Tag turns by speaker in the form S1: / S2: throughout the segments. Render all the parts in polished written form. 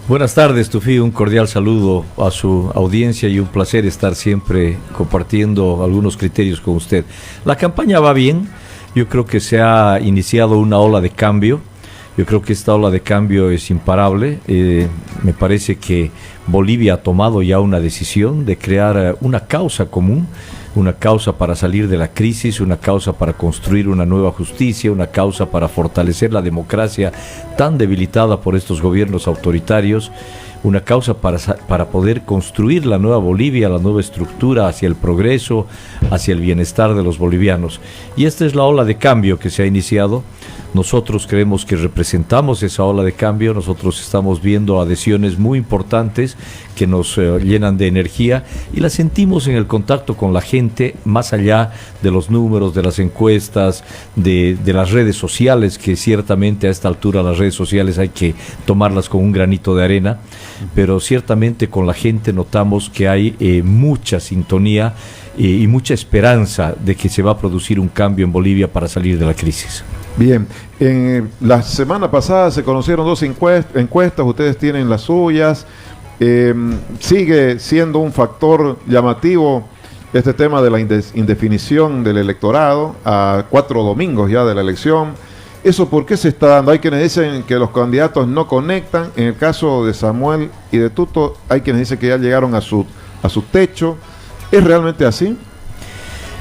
S1: Buenas tardes, Tufi, un cordial saludo a su audiencia y un placer estar siempre compartiendo algunos criterios con usted. La campaña va bien, yo creo que se ha iniciado una ola de cambio, yo creo que esta ola de cambio es imparable, me parece que Bolivia ha tomado ya una decisión de crear una causa común, una causa para salir de la crisis, una causa para construir una nueva justicia, una causa para fortalecer la democracia tan debilitada por estos gobiernos autoritarios, una causa para poder construir la nueva Bolivia, la nueva estructura hacia el progreso, hacia el bienestar de los bolivianos. Y esta es la ola de cambio que se ha iniciado. Nosotros creemos que representamos esa ola de cambio, nosotros estamos viendo adhesiones muy importantes que nos llenan de energía y la sentimos en el contacto con la gente, más allá de los números, de las encuestas, de las redes sociales, que ciertamente a esta altura las redes sociales hay que tomarlas con un granito de arena, pero ciertamente con la gente notamos que hay mucha sintonía y mucha esperanza de que se va a producir un cambio en Bolivia para salir de la crisis.
S2: Bien, la semana pasada se conocieron dos encuestas, ustedes tienen las suyas, sigue siendo un factor llamativo este tema de la indefinición del electorado a 4 domingos ya de la elección. ¿Eso por qué se está dando? Hay quienes dicen que los candidatos no conectan, en el caso de Samuel y de Tuto hay quienes dicen que ya llegaron a su techo. ¿Es realmente así?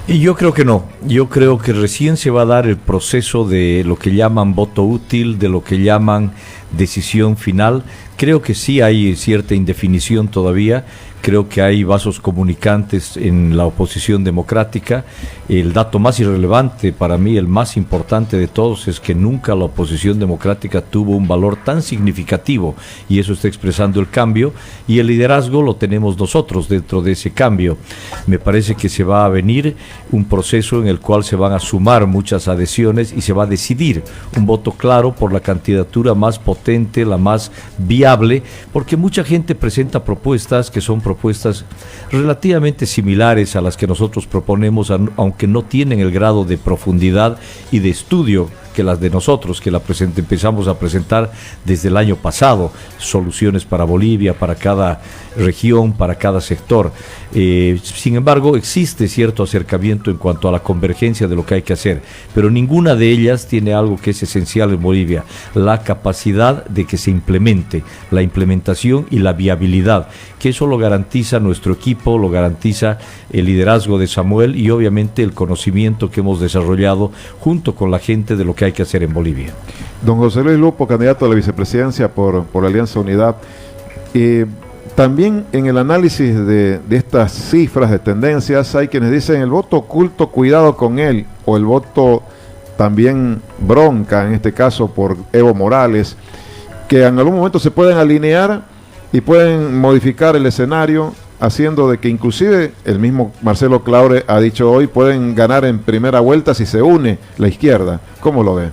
S1: Y yo creo que no, yo creo que recién se va a dar el proceso de lo que llaman voto útil, de lo que llaman decisión final. Creo que sí hay cierta indefinición todavía, creo que hay vasos comunicantes en la oposición democrática. El dato más irrelevante para mí, el más importante de todos, es que nunca la oposición democrática tuvo un valor tan significativo, y eso está expresando el cambio, y el liderazgo lo tenemos nosotros dentro de ese cambio. Me parece que se va a venir un proceso en el cual se van a sumar muchas adhesiones y se va a decidir un voto claro por la candidatura más potente, la más viable, porque mucha gente presenta propuestas que son propuestas relativamente similares a las que nosotros proponemos, aunque no tienen el grado de profundidad y de estudio que las de nosotros, que empezamos a presentar desde el año pasado, soluciones para Bolivia, para cada región, para cada sector. Sin embargo, existe cierto acercamiento en cuanto a la convergencia de lo que hay que hacer, pero ninguna de ellas tiene algo que es esencial en Bolivia: la capacidad de que se implemente, la implementación y la viabilidad, que eso lo garantiza nuestro equipo, lo garantiza el liderazgo de Samuel y obviamente el conocimiento que hemos desarrollado junto con la gente de lo que hay que hacer en Bolivia.
S2: Don José Luis Lupo, candidato a la vicepresidencia por la Alianza Unidad, también en el análisis de estas cifras de tendencias hay quienes dicen el voto oculto, cuidado con él, o el voto también bronca, en este caso por Evo Morales, que en algún momento se pueden alinear y pueden modificar el escenario, haciendo de que inclusive el mismo Marcelo Claure ha dicho hoy pueden ganar en primera vuelta si se une la izquierda. ¿Cómo lo ve?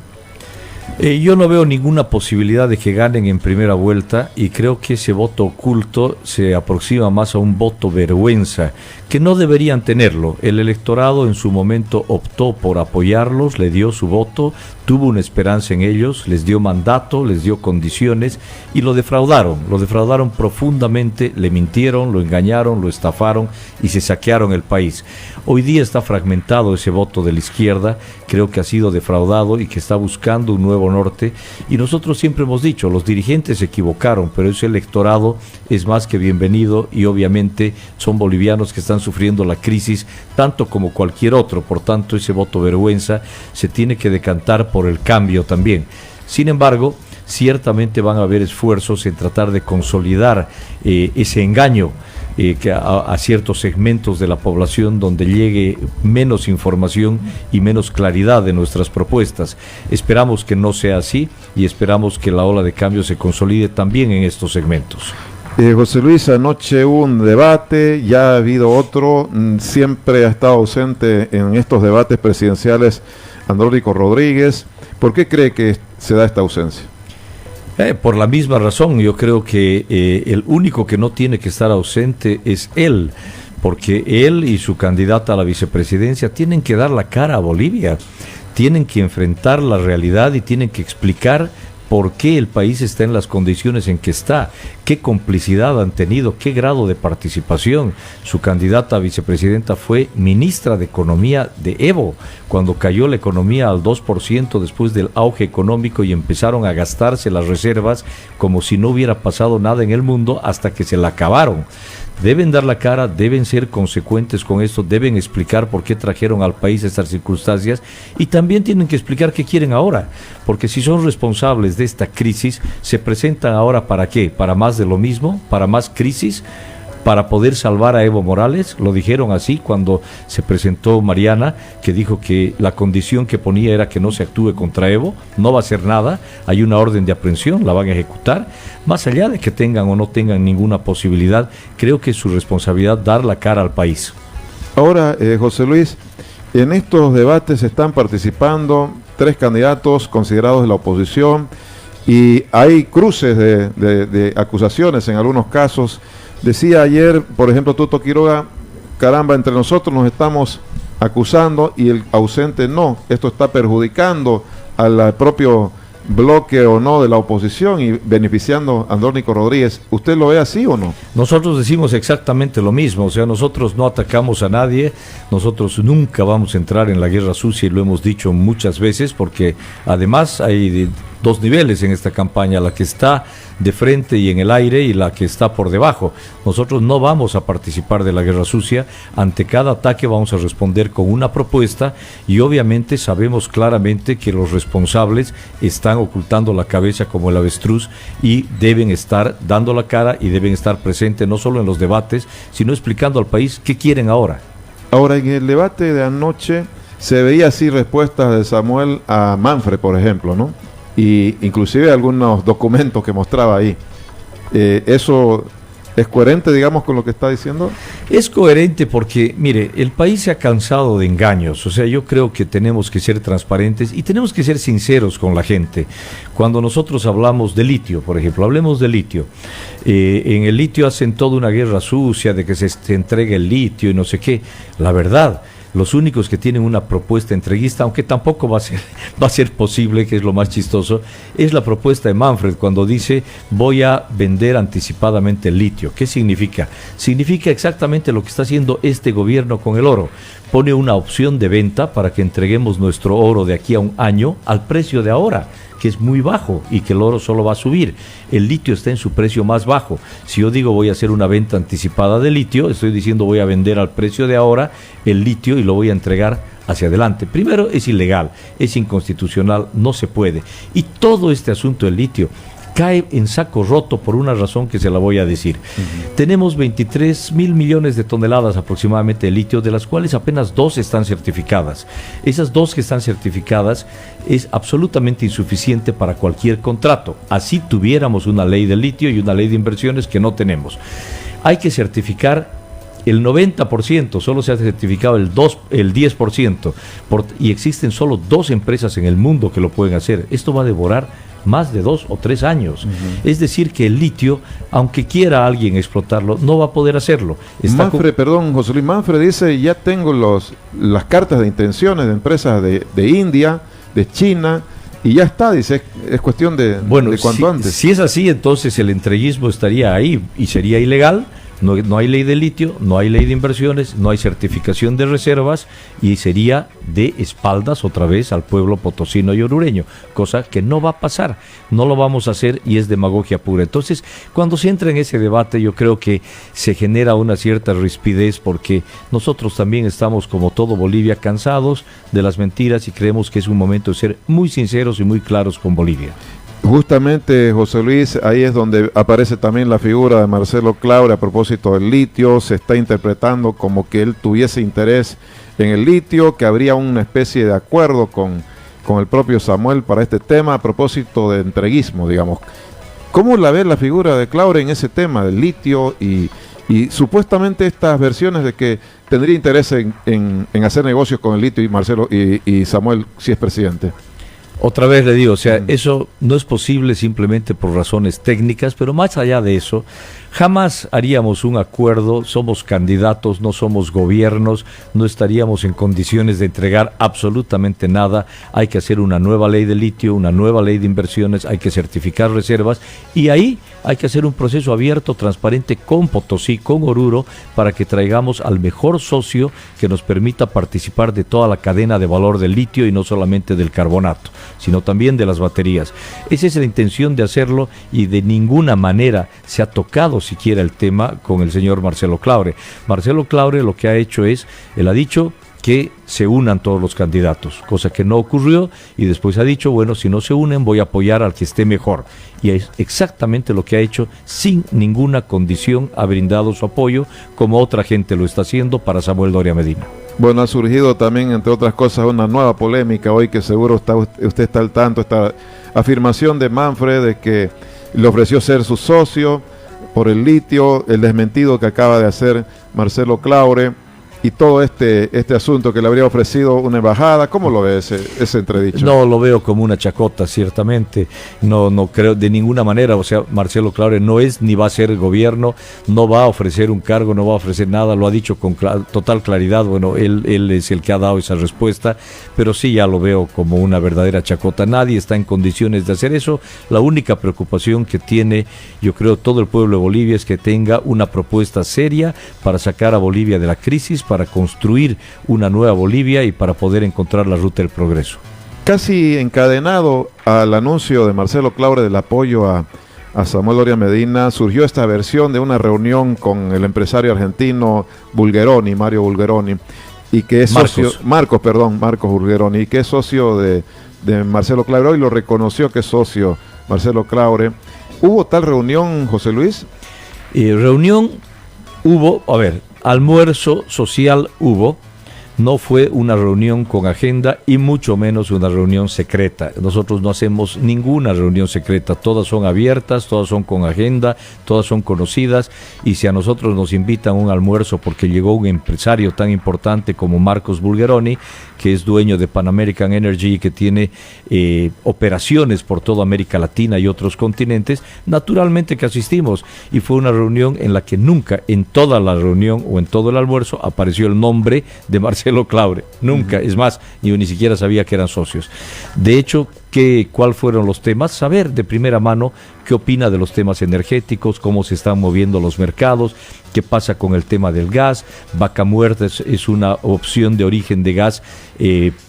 S1: Yo no veo ninguna posibilidad de que ganen en primera vuelta, y creo que ese voto oculto se aproxima más a un voto vergüenza, que no deberían tenerlo. El electorado en su momento optó por apoyarlos, le dio su voto, tuvo una esperanza en ellos, les dio mandato, les dio condiciones y lo defraudaron profundamente, le mintieron, lo engañaron, lo estafaron y se saquearon el país. Hoy día está fragmentado ese voto de la izquierda, creo que ha sido defraudado y que está buscando un nuevo norte, y nosotros siempre hemos dicho, los dirigentes se equivocaron, pero ese electorado es más que bienvenido y obviamente son bolivianos que están sufriendo la crisis tanto como cualquier otro. Por tanto, ese voto vergüenza se tiene que decantar por el cambio también. Sin embargo, ciertamente van a haber esfuerzos en tratar de consolidar ese engaño a ciertos segmentos de la población, donde llegue menos información y menos claridad de nuestras propuestas. Esperamos que no sea así y esperamos que la ola de cambio se consolide también en estos segmentos.
S2: José Luis, anoche hubo un debate, ya ha habido otro, siempre ha estado ausente en estos debates presidenciales Andrónico Rodríguez. ¿Por qué cree que se da esta ausencia?
S1: Por la misma razón, yo creo que el único que no tiene que estar ausente es él, porque él y su candidata a la vicepresidencia tienen que dar la cara a Bolivia, tienen que enfrentar la realidad y tienen que explicar por qué el país está en las condiciones en que está. qué complicidad han tenido, qué grado de participación. Su candidata a vicepresidenta fue ministra de Economía de Evo, cuando cayó la economía al 2% después del auge económico y empezaron a gastarse las reservas como si no hubiera pasado nada en el mundo hasta que se la acabaron. Deben dar la cara, deben ser consecuentes con esto, deben explicar por qué trajeron al país estas circunstancias y también tienen que explicar qué quieren ahora, porque si son responsables de esta crisis, se presentan ahora ¿para qué? ¿Para más de lo mismo? ¿Para más crisis? ¿Para poder salvar a Evo Morales? Lo dijeron así cuando se presentó Mariana, que dijo que la condición que ponía era que no se actúe contra Evo, no va a hacer nada, hay una orden de aprehensión, la van a ejecutar, más allá de que tengan o no tengan ninguna posibilidad, creo que es su responsabilidad dar la cara al país.
S2: Ahora, José Luis, en estos debates están participando 3 candidatos considerados de la oposición y hay cruces de acusaciones en algunos casos. Decía ayer, por ejemplo, Tuto Quiroga, caramba, entre nosotros nos estamos acusando y el ausente no. Esto está perjudicando al propio bloque o no de la oposición y beneficiando a Andrónico Rodríguez. ¿Usted lo ve así o no?
S1: Nosotros decimos exactamente lo mismo, o sea, nosotros no atacamos a nadie, nosotros nunca vamos a entrar en la guerra sucia y lo hemos dicho muchas veces porque además hay 2 niveles en esta campaña, la que está de frente y en el aire y la que está por debajo. Nosotros no vamos a participar de la guerra sucia, ante cada ataque vamos a responder con una propuesta y obviamente sabemos claramente que los responsables están ocultando la cabeza como el avestruz y deben estar dando la cara y deben estar presentes no solo en los debates, sino explicando al país qué quieren ahora.
S2: Ahora, en el debate de anoche se veía así respuestas de Samuel a Manfred, por ejemplo, ¿no? Y inclusive algunos documentos que mostraba ahí. ¿Eso es coherente, digamos, con lo que está diciendo?
S1: Es coherente porque, mire, el país se ha cansado de engaños, o sea, yo creo que tenemos que ser transparentes y tenemos que ser sinceros con la gente. Cuando nosotros hablamos de litio, por ejemplo, hablemos de litio. En el litio hacen toda una guerra sucia de que se entregue el litio y no sé qué. La verdad, los únicos que tienen una propuesta entreguista, aunque tampoco va a ser posible, que es lo más chistoso, es la propuesta de Manfred cuando dice voy a vender anticipadamente el litio. ¿Qué significa? Significa exactamente lo que está haciendo este gobierno con el oro. Pone una opción de venta para que entreguemos nuestro oro de aquí a un año al precio de ahora, que es muy bajo y que el oro solo va a subir. El litio está en su precio más bajo. Si yo digo voy a hacer una venta anticipada de litio, estoy diciendo voy a vender al precio de ahora el litio y lo voy a entregar hacia adelante. Primero, es ilegal, es inconstitucional, no se puede. Y todo este asunto del litio cae en saco roto por una razón que se la voy a decir. Tenemos 23.000 millones de toneladas aproximadamente de litio, de las cuales apenas 2 están certificadas. Esas 2 que están certificadas es absolutamente insuficiente para cualquier contrato. Así tuviéramos una ley de litio y una ley de inversiones que no tenemos. Hay que certificar el 90%, solo se ha certificado el 10%, y existen solo 2 empresas en el mundo que lo pueden hacer. Esto va a devorar más de 2 o 3 años. Es decir, que el litio, aunque quiera alguien explotarlo, no va a poder hacerlo.
S2: José Luis, Manfred dice, ya tengo las cartas de intenciones de empresas de India, de China, y ya está, dice, es cuestión de cuanto antes.
S1: Si es así, entonces el entreguismo estaría ahí y sería ilegal. No hay ley de litio, no hay ley de inversiones, no hay certificación de reservas y sería de espaldas otra vez al pueblo potosino y orureño, cosa que no va a pasar, no lo vamos a hacer y es demagogia pura. Entonces, cuando se entra en ese debate, yo creo que se genera una cierta rispidez porque nosotros también estamos, como todo Bolivia, cansados de las mentiras y creemos que es un momento de ser muy sinceros y muy claros con Bolivia.
S2: Justamente, José Luis, ahí es donde aparece también la figura de Marcelo Claure a propósito del litio. Se está interpretando como que él tuviese interés en el litio, que habría una especie de acuerdo con el propio Samuel para este tema a propósito de entreguismo, digamos. ¿Cómo la ve la figura de Claure en ese tema del litio y supuestamente estas versiones de que tendría interés en hacer negocios con el litio y Marcelo y Samuel si es presidente?
S1: Otra vez le digo, o sea, eso no es posible simplemente por razones técnicas, pero más allá de eso, jamás haríamos un acuerdo, somos candidatos, no somos gobiernos, no estaríamos en condiciones de entregar absolutamente nada, hay que hacer una nueva ley de litio, una nueva ley de inversiones, hay que certificar reservas y ahí hay que hacer un proceso abierto, transparente con Potosí, con Oruro, para que traigamos al mejor socio que nos permita participar de toda la cadena de valor del litio y no solamente del carbonato, sino también de las baterías. Esa es la intención de hacerlo y de ninguna manera se ha tocado siquiera el tema con el señor Marcelo Claure. Marcelo Claure lo que ha hecho es, él ha dicho que se unan todos los candidatos, cosa que no ocurrió, y después ha dicho, bueno, si no se unen voy a apoyar al que esté mejor, y es exactamente lo que ha hecho. Sin ninguna condición ha brindado su apoyo, como otra gente lo está haciendo para Samuel Doria Medina.
S2: Bueno, ha surgido también, entre otras cosas, una nueva polémica hoy, que seguro usted está al tanto, esta afirmación de Manfred de que le ofreció ser su socio por el litio, el desmentido que acaba de hacer Marcelo Claure, y todo este asunto que le habría ofrecido una embajada. ¿Cómo lo ve ese entredicho?
S1: No, lo veo como una chacota, ciertamente. No creo de ninguna manera. O sea, Marcelo Claure no es ni va a ser el gobierno, no va a ofrecer un cargo, no va a ofrecer nada, lo ha dicho con total claridad. Bueno, él es el que ha dado esa respuesta, pero sí ya lo veo como una verdadera chacota. Nadie está en condiciones de hacer eso. La única preocupación que tiene, yo creo, todo el pueblo de Bolivia es que tenga una propuesta seria para sacar a Bolivia de la crisis, para construir una nueva Bolivia y para poder encontrar la ruta del progreso.
S2: Casi encadenado al anuncio de Marcelo Claure del apoyo a Samuel Doria Medina, surgió esta versión de una reunión con el empresario argentino Bulgeroni, Mario Bulgeroni, y que es Marcos Bulgeroni, y que es socio de Marcelo Claure. Hoy lo reconoció que es socio Marcelo Claure. ¿Hubo tal reunión, José Luis?
S1: Reunión hubo, a ver, almuerzo social hubo, no fue una reunión con agenda y mucho menos una reunión secreta. Nosotros no hacemos ninguna reunión secreta, todas son abiertas, todas son con agenda, todas son conocidas, y si a nosotros nos invitan a un almuerzo porque llegó un empresario tan importante como Marcos Bulgeroni, que es dueño de Pan American Energy y que tiene operaciones por toda América Latina y otros continentes, naturalmente que asistimos, y fue una reunión en la que nunca en toda la reunión o en todo el almuerzo apareció el nombre de Marcelo Claure, nunca. Es más, yo ni siquiera sabía que eran socios. De hecho, ¿cuáles fueron los temas? Saber de primera mano qué opina de los temas energéticos, cómo se están moviendo los mercados, qué pasa con el tema del gas. Vaca Muerta es una opción de origen de gas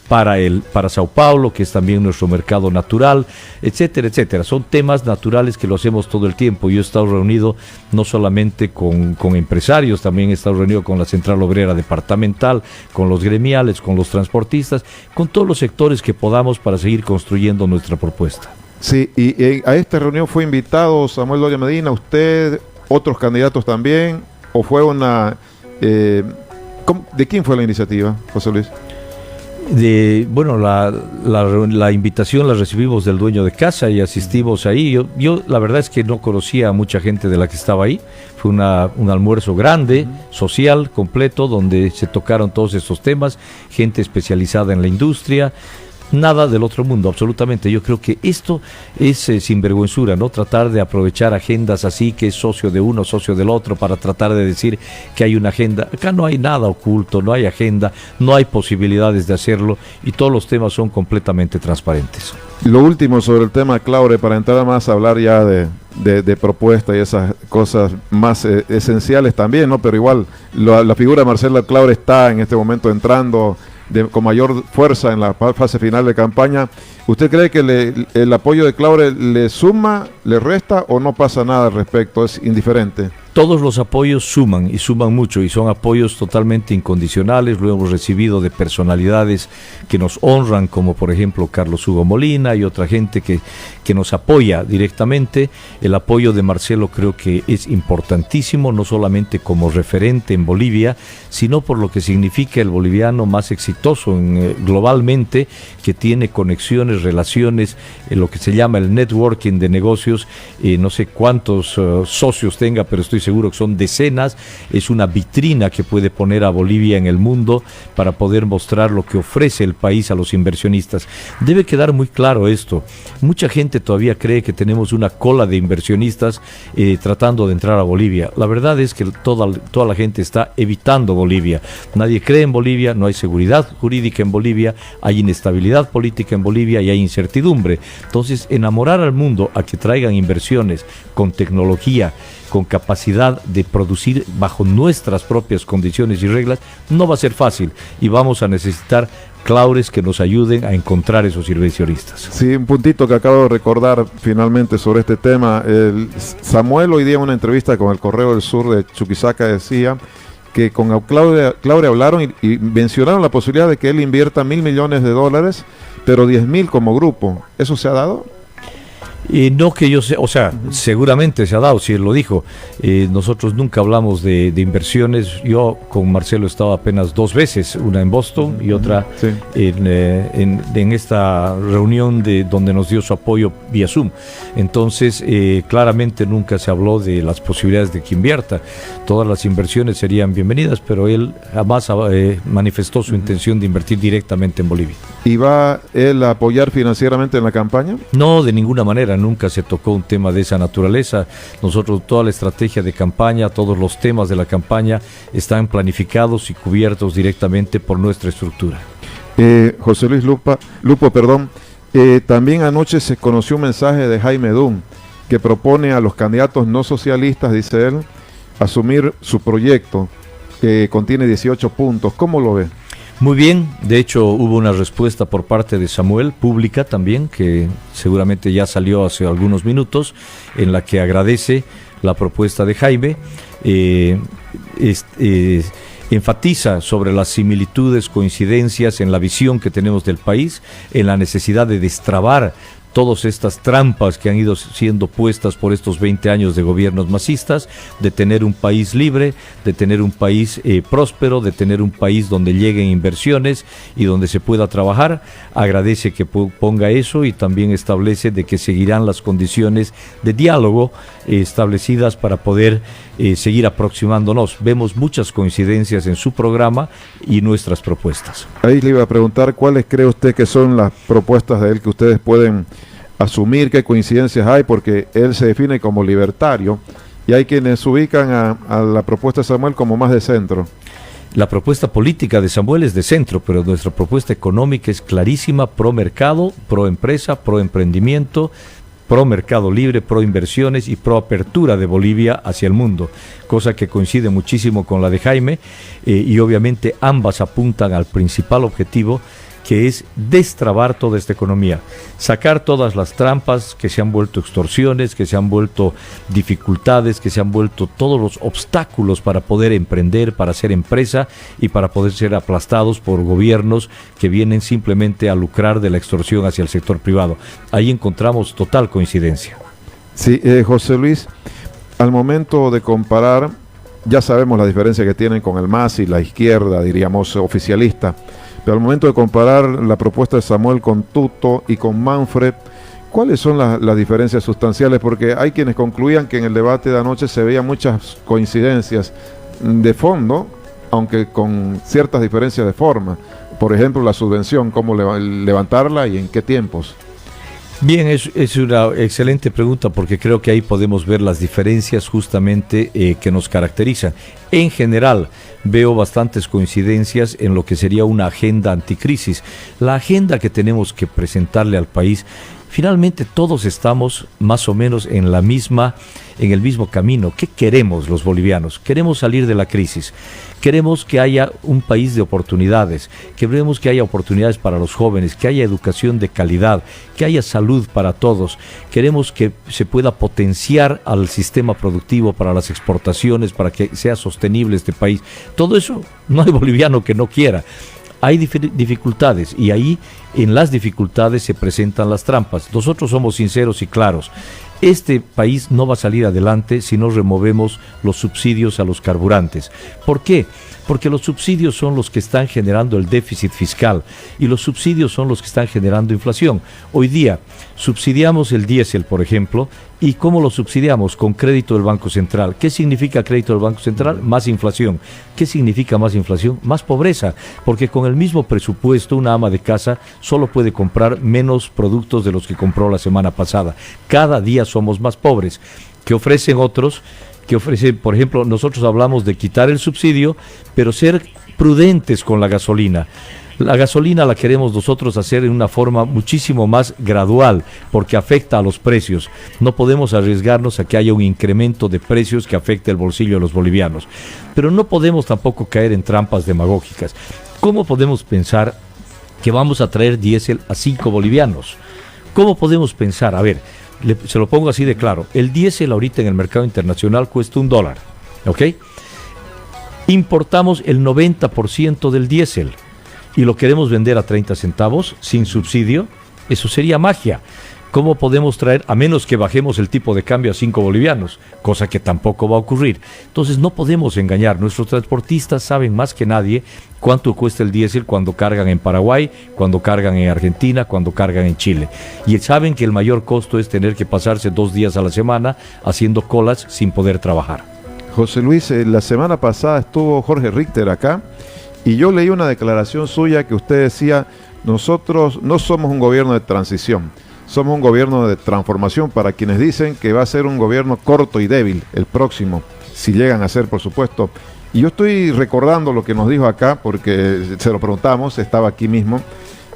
S1: para Sao Paulo, que es también nuestro mercado natural, etcétera, etcétera. Son temas naturales que lo hacemos todo el tiempo. Yo he estado reunido no solamente con empresarios, también he estado reunido con la Central Obrera Departamental, con los gremiales, con los transportistas, con todos los sectores que podamos para seguir construyendo nuestra propuesta.
S2: Sí, y a esta reunión fue invitado Samuel Doria Medina, usted, otros candidatos también, o fue una... ¿de quién fue la iniciativa, José Luis?
S1: Bueno, la invitación la recibimos del dueño de casa y asistimos ahí. Yo la verdad es que no conocía a mucha gente de la que estaba ahí. Fue un almuerzo grande, social, completo, donde se tocaron todos estos temas, gente especializada en la industria. Nada del otro mundo, absolutamente. Yo creo que esto es sinvergüenzura, ¿no? Tratar de aprovechar agendas así, que es socio de uno, socio del otro, para tratar de decir que hay una agenda. Acá no hay nada oculto, no hay agenda, no hay posibilidades de hacerlo, y todos los temas son completamente transparentes.
S2: Lo último sobre el tema Claure, para entrar más a hablar ya de propuesta y esas cosas más esenciales también, ¿no? Pero igual, la figura de Marcelo Claure está en este momento entrando con mayor fuerza en la fase final de campaña. ¿Usted cree que el apoyo de Claure le suma, le resta, o no pasa nada al respecto? ¿Es indiferente?
S1: Todos los apoyos suman, y suman mucho, y son apoyos totalmente incondicionales. Lo hemos recibido de personalidades que nos honran, como por ejemplo Carlos Hugo Molina y otra gente que nos apoya directamente. El apoyo de Marcelo creo que es importantísimo, no solamente como referente en Bolivia, sino por lo que significa el boliviano más exitoso globalmente, que tiene conexiones, relaciones, lo que se llama el networking de negocios. No sé cuántos socios tenga, pero estoy seguro que son decenas, es una vitrina que puede poner a Bolivia en el mundo para poder mostrar lo que ofrece el país a los inversionistas. Debe quedar muy claro esto. Mucha gente todavía cree que tenemos una cola de inversionistas tratando de entrar a Bolivia. La verdad es que toda la gente está evitando Bolivia. Nadie cree en Bolivia, no hay seguridad jurídica en Bolivia, hay inestabilidad política en Bolivia y hay incertidumbre. Entonces, enamorar al mundo a que traigan inversiones con tecnología, con capacidad de producir bajo nuestras propias condiciones y reglas, no va a ser fácil y vamos a necesitar claures que nos ayuden a encontrar esos inversionistas.
S2: Sí, un puntito que acabo de recordar finalmente sobre este tema. Samuel hoy día en una entrevista con el Correo del Sur de Chuquisaca decía que con Claudia hablaron y mencionaron la posibilidad de que él invierta $1.000 millones, pero 10.000 como grupo. ¿Eso se ha dado?
S1: No que yo sé, o sea, seguramente se ha dado, si él lo dijo. Nosotros nunca hablamos de inversiones. Yo con Marcelo estaba apenas 2 veces, una en Boston y otra
S2: sí,
S1: en esta reunión donde nos dio su apoyo vía Zoom. Entonces, claramente nunca se habló de las posibilidades de que invierta. Todas las inversiones serían bienvenidas, pero él jamás manifestó su intención de invertir directamente en Bolivia.
S2: ¿Y va él a apoyar financieramente en la campaña?
S1: No, de ninguna manera. Nunca se tocó un tema de esa naturaleza. Nosotros, toda la estrategia de campaña, todos los temas de la campaña están planificados y cubiertos directamente por nuestra estructura.
S2: José Luis Lupo, también anoche se conoció un mensaje de Jaime Dunn que propone a los candidatos no socialistas, dice él, asumir su proyecto que contiene 18 puntos. ¿Cómo lo ve?
S1: Muy bien, de hecho hubo una respuesta por parte de Samuel, pública también, que seguramente ya salió hace algunos minutos, en la que agradece la propuesta de Jaime, enfatiza sobre las similitudes, coincidencias en la visión que tenemos del país, en la necesidad de destrabar todas estas trampas que han ido siendo puestas por estos 20 años de gobiernos masistas, de tener un país libre, de tener un país próspero, de tener un país donde lleguen inversiones y donde se pueda trabajar. Agradece que ponga eso y también establece de que seguirán las condiciones de diálogo establecidas para poder seguir aproximándonos. Vemos muchas coincidencias en su programa y nuestras propuestas.
S2: Ahí le iba a preguntar cuáles cree usted que son las propuestas de él que ustedes pueden asumir, qué coincidencias hay, porque él se define como libertario y hay quienes ubican a la propuesta de Samuel como más de centro.
S1: La propuesta política de Samuel es de centro, pero nuestra propuesta económica es clarísima: pro mercado, pro empresa, pro emprendimiento, pro mercado libre, pro inversiones y pro apertura de Bolivia hacia el mundo, cosa que coincide muchísimo con la de Jaime, y obviamente ambas apuntan al principal objetivo, que es destrabar toda esta economía, sacar todas las trampas que se han vuelto extorsiones, que se han vuelto dificultades, que se han vuelto todos los obstáculos para poder emprender, para hacer empresa y para poder ser aplastados por gobiernos que vienen simplemente a lucrar de la extorsión hacia el sector privado. Ahí encontramos total coincidencia.
S2: Sí, José Luis, al momento de comparar, ya sabemos la diferencia que tienen con el MAS y la izquierda, diríamos, oficialista. Pero al momento de comparar la propuesta de Samuel con Tuto y con Manfred, ¿cuáles son las diferencias sustanciales? Porque hay quienes concluían que en el debate de anoche se veían muchas coincidencias de fondo, aunque con ciertas diferencias de forma. Por ejemplo, la subvención, cómo levantarla y en qué tiempos.
S1: Bien, es una excelente pregunta, porque creo que ahí podemos ver las diferencias justamente que nos caracterizan. En general, veo bastantes coincidencias en lo que sería una agenda anticrisis. La agenda que tenemos que presentarle al país, finalmente todos estamos más o menos en el mismo camino. ¿Qué queremos los bolivianos? Queremos salir de la crisis. Queremos que haya un país de oportunidades, queremos que haya oportunidades para los jóvenes, que haya educación de calidad, que haya salud para todos. Queremos que se pueda potenciar al sistema productivo para las exportaciones, para que sea sostenible este país. Todo eso no hay boliviano que no quiera. Hay dificultades y ahí en las dificultades se presentan las trampas. Nosotros somos sinceros y claros. Este país no va a salir adelante si no removemos los subsidios a los carburantes. ¿Por qué? porque los subsidios son los que están generando el déficit fiscal y los subsidios son los que están generando inflación. Hoy día subsidiamos el diésel, por ejemplo, ¿y cómo lo subsidiamos? Con crédito del Banco Central. ¿Qué significa crédito del Banco Central? Más inflación. ¿Qué significa más inflación? Más pobreza, porque con el mismo presupuesto una ama de casa solo puede comprar menos productos de los que compró la semana pasada. Cada día somos más pobres. ¿Qué ofrecen otros? Que ofrece, por ejemplo, nosotros hablamos de quitar el subsidio, pero ser prudentes con la gasolina. La gasolina la queremos nosotros hacer en una forma muchísimo más gradual, porque afecta a los precios. No podemos arriesgarnos a que haya un incremento de precios que afecte el bolsillo de los bolivianos. Pero no podemos tampoco caer en trampas demagógicas. ¿Cómo podemos pensar que vamos a traer diésel a 5 bolivianos? ¿Cómo podemos pensar? A ver, se lo pongo así de claro. El diésel ahorita en el mercado internacional cuesta $1, ¿ok? Importamos el 90% del diésel y lo queremos vender a 30 centavos sin subsidio. Eso sería magia. ¿Cómo podemos traer, a menos que bajemos el tipo de cambio a 5 bolivianos? Cosa que tampoco va a ocurrir. Entonces no podemos engañar. Nuestros transportistas saben más que nadie cuánto cuesta el diésel cuando cargan en Paraguay, cuando cargan en Argentina, cuando cargan en Chile. Y saben que el mayor costo es tener que pasarse 2 días a la semana haciendo colas sin poder trabajar.
S2: José Luis, la semana pasada estuvo Jorge Richter acá y yo leí una declaración suya que usted decía: nosotros no somos un gobierno de transición, somos un gobierno de transformación, para quienes dicen que va a ser un gobierno corto y débil el próximo, si llegan a ser, por supuesto. Y yo estoy recordando lo que nos dijo acá, porque se lo preguntamos, estaba aquí mismo,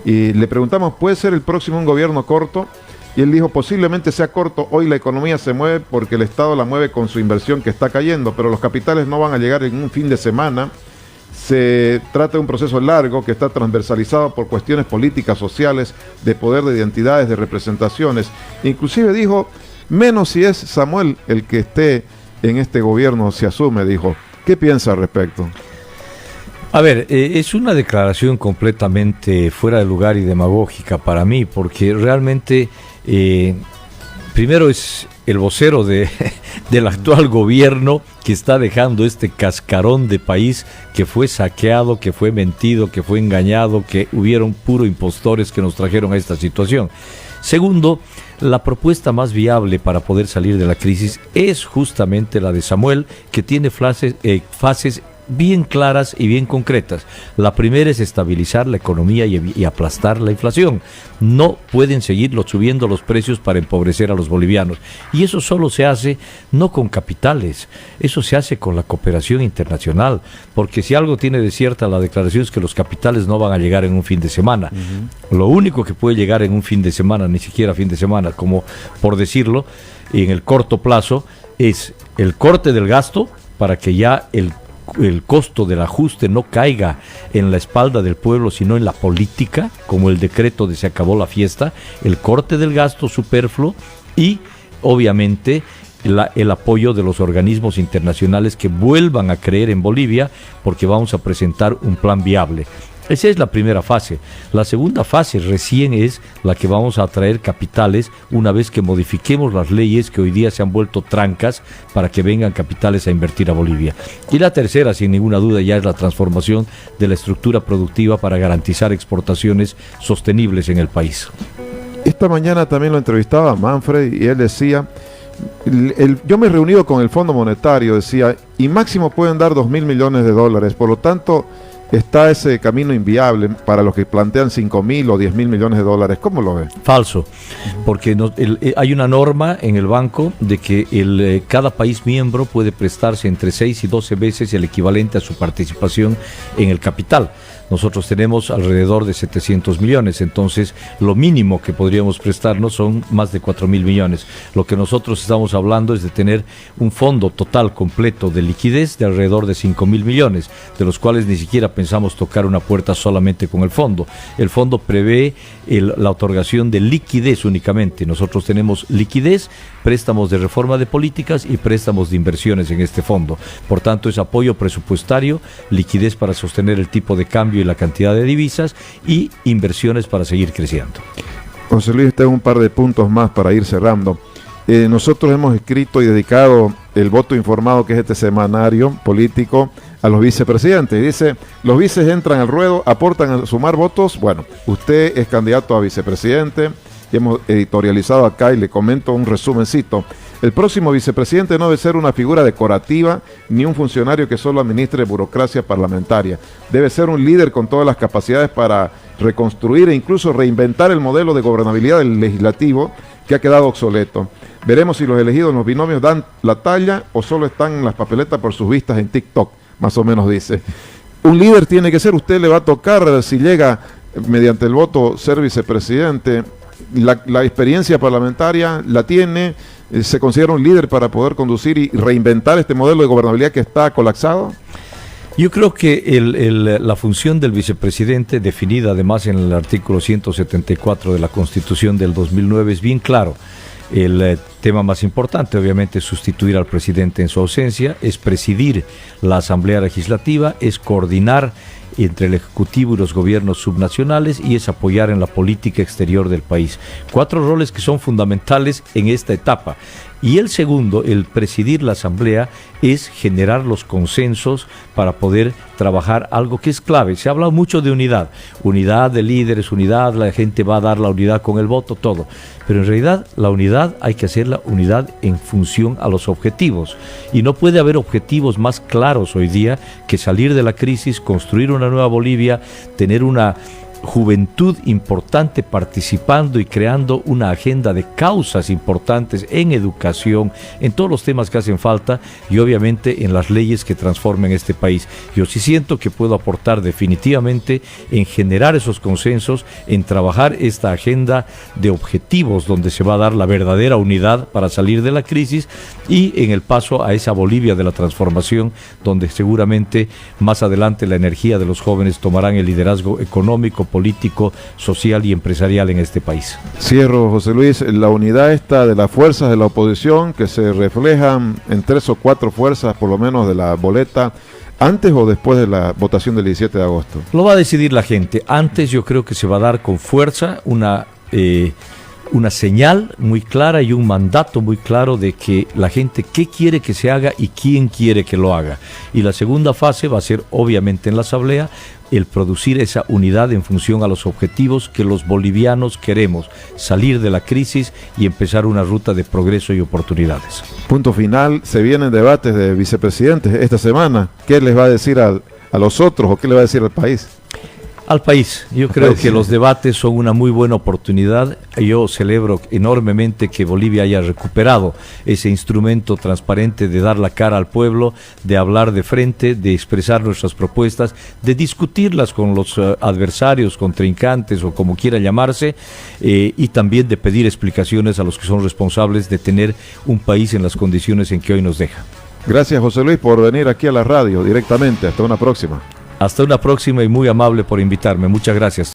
S2: y le preguntamos, ¿puede ser el próximo un gobierno corto? Y él dijo, posiblemente sea corto, hoy la economía se mueve porque el Estado la mueve con su inversión que está cayendo, pero los capitales no van a llegar en un fin de semana. Se trata de un proceso largo que está transversalizado por cuestiones políticas, sociales, de poder, de identidades, de representaciones. Inclusive dijo, menos si es Samuel el que esté en este gobierno, se asume, dijo. ¿Qué piensa al respecto?
S1: A ver, es una declaración completamente fuera de lugar y demagógica para mí, porque realmente, primero es el vocero del actual gobierno que está dejando este cascarón de país que fue saqueado, que fue mentido, que fue engañado, que hubieron puro impostores que nos trajeron a esta situación. Segundo, la propuesta más viable para poder salir de la crisis es justamente la de Samuel, que tiene fases bien claras y bien concretas. La primera es estabilizar la economía y aplastar la inflación. No pueden seguir subiendo los precios para empobrecer a los bolivianos. Y eso solo se hace no con capitales, eso se hace con la cooperación internacional. Porque si algo tiene de cierta la declaración es que los capitales no van a llegar en un fin de semana. Lo único que puede llegar en un fin de semana, ni siquiera fin de semana, como por decirlo, en el corto plazo, es el corte del gasto para que ya el costo del ajuste no caiga en la espalda del pueblo, sino en la política, como el decreto de se acabó la fiesta, el corte del gasto superfluo y, obviamente, el apoyo de los organismos internacionales que vuelvan a creer en Bolivia, porque vamos a presentar un plan viable. Esa es la primera fase. La segunda fase recién es la que vamos a atraer capitales una vez que modifiquemos las leyes que hoy día se han vuelto trancas para que vengan capitales a invertir a Bolivia. Y la tercera, sin ninguna duda, ya es la transformación de la estructura productiva para garantizar exportaciones sostenibles en el país.
S2: Esta mañana también lo entrevistaba Manfred y él decía, yo me he reunido con el Fondo Monetario, decía, y máximo pueden dar $2.000 millones, por lo tanto está ese camino inviable para los que plantean 5.000 o 10.000 millones de dólares. ¿Cómo lo ve?
S1: Falso, porque hay una norma en el banco de que cada país miembro puede prestarse entre 6 y 12 veces el equivalente a su participación en el capital. Nosotros tenemos alrededor de 700 millones, entonces lo mínimo que podríamos prestarnos son más de 4.000 millones. Lo que nosotros estamos hablando es de tener un fondo total completo de liquidez de alrededor de 5.000 millones, de los cuales ni siquiera pensamos tocar una puerta solamente con el fondo. El fondo prevé la otorgación de liquidez únicamente. Nosotros tenemos liquidez, préstamos de reforma de políticas y préstamos de inversiones en este fondo. Por tanto, es apoyo presupuestario, liquidez para sostener el tipo de cambio y la cantidad de divisas y inversiones para seguir creciendo.
S2: José Luis, tengo un par de puntos más para ir cerrando. Nosotros hemos escrito y dedicado el Voto Informado, que es este semanario político, a los vicepresidentes. Dice, los vices entran al ruedo, aportan a sumar votos. Bueno, usted es candidato a vicepresidente y hemos editorializado acá y le comento un resumencito. El próximo vicepresidente no debe ser una figura decorativa ni un funcionario que solo administre burocracia parlamentaria. Debe ser un líder con todas las capacidades para reconstruir e incluso reinventar el modelo de gobernabilidad del legislativo que ha quedado obsoleto. Veremos si los elegidos en los binomios dan la talla o solo están en las papeletas por sus vistas en TikTok, más o menos dice. Un líder tiene que ser, usted le va a tocar, si llega mediante el voto, ser vicepresidente. La experiencia parlamentaria la tiene, se considera un líder para poder conducir y reinventar este modelo de gobernabilidad que está colapsado.
S1: Yo creo que la función del vicepresidente, definida además en el artículo 174 de la Constitución del 2009, es bien claro. El tema más importante, obviamente, es sustituir al presidente en su ausencia, es presidir la Asamblea Legislativa, es coordinar entre el Ejecutivo y los gobiernos subnacionales y es apoyar en la política exterior del país. 4 roles que son fundamentales en esta etapa. Y el segundo, el presidir la Asamblea, es generar los consensos para poder trabajar algo que es clave. Se ha hablado mucho de unidad de líderes, unidad, la gente va a dar la unidad con el voto, todo. Pero en realidad la unidad hay que hacerla unidad en función a los objetivos. Y no puede haber objetivos más claros hoy día que salir de la crisis, construir una nueva Bolivia, tener una juventud importante participando y creando una agenda de causas importantes en educación, en todos los temas que hacen falta y obviamente en las leyes que transformen este país. Yo sí siento que puedo aportar definitivamente en generar esos consensos, en trabajar esta agenda de objetivos donde se va a dar la verdadera unidad para salir de la crisis y en el paso a esa Bolivia de la transformación donde seguramente más adelante la energía de los jóvenes tomarán el liderazgo económico, político, social y empresarial en este país.
S2: Cierro, José Luis, la unidad esta de las fuerzas de la oposición que se reflejan en 3 o 4 fuerzas por lo menos de la boleta, ¿antes o después de la votación del 17 de agosto?
S1: Lo va a decidir la gente. Antes yo creo que se va a dar con fuerza una señal muy clara y un mandato muy claro de que la gente qué quiere que se haga y quién quiere que lo haga. Y la segunda fase va a ser obviamente en la Asamblea el producir esa unidad en función a los objetivos que los bolivianos queremos, salir de la crisis y empezar una ruta de progreso y oportunidades.
S2: Punto final, se vienen debates de vicepresidentes esta semana. ¿Qué les va a decir a los otros o qué le va a decir al país?
S1: Al país. Yo creo que los debates son una muy buena oportunidad. Yo celebro enormemente que Bolivia haya recuperado ese instrumento transparente de dar la cara al pueblo, de hablar de frente, de expresar nuestras propuestas, de discutirlas con los adversarios, contrincantes o como quiera llamarse, y también de pedir explicaciones a los que son responsables de tener un país en las condiciones en que hoy nos deja.
S2: Gracias, José Luis, por venir aquí a la radio directamente. Hasta una próxima.
S1: Hasta una próxima y muy amable por invitarme. Muchas gracias.